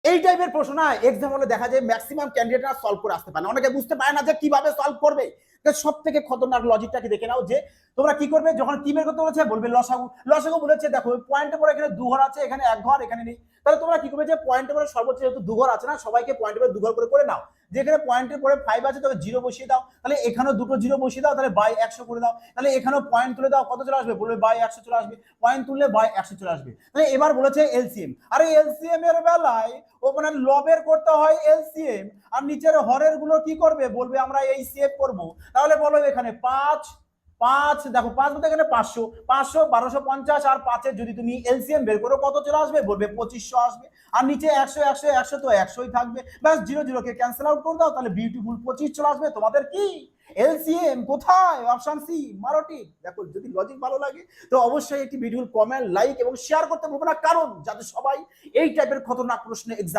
এই টাইপের প্রশ্ন না এক্সাম হলে দেখা যায় ম্যাক্সিমাম ক্যান্ডিডেটরা সলভ করে আসতে পারে না, অনেকে বুঝতে পারে না যে কিভাবে সলভ করবে। সব থেকে খতরনাক লজিকটা কি দেখে নাও, যে তোমরা কি করবে যখন কি বের করতে বলেছে বলবে লসাগু। লসাগু বলেছে দেখো পয়েন্টের পরে এখানে দু ঘর আছে, এখানে এক ঘর, এখানে নেই। তাহলে তোমরা কি করবে যে পয়েন্টের পরে সর্বোচ্চ যেহেতু দু ঘর আছে না, সবাইকে পয়েন্টের পরে দু ঘর করে নাও। যেখানে পয়েন্টের পরে 5 আছে তবে 0 বসিয়ে দাও, তাহলে এখানেও দুটো 0 বসিয়ে দাও, তাহলে বাই 100 করে দাও। তাহলে এখানেও পয়েন্ট তুলে দাও, কত চলে আসবে বলবে বাই 100 চলে আসবে। পয়েন্ট তুললে বাই 100 চলে আসবে। তাহলে এবার বলেছে এলসিএম, আরে এলসিএম এর বেলায় ওখানে লবের করতে হয় এলসিএম, আর নিচের হরের গুলো কি করবে বলবে আমরা এই সেভ করব। তাহলে বলো এখানে 5 5 দেখো 5 বলতে এখানে 500 500 1250 আর 5 এর যদি তুমি এলসিএম বের করো কত চলে আসবে বলবে 2500 আসবে। আর নিচে 100 100 100 তো 100ই থাকবে, ব্যাস 0 0 কে ক্যান্সেল আউট করে দাও, তাহলে বিউটিফুল 25 চলে আসবে তোমাদের কি এলসিএম। কোথায়? অপশন সি মারোটি। দেখো যদি লজিক ভালো লাগে তো অবশ্যই একটি ভিডিও কমেন্ট লাইক এবং শেয়ার করতে ভুলবে না, কারণ যাতে সবাই এই টাইপের খতরনাক প্রশ্নে এক্সাম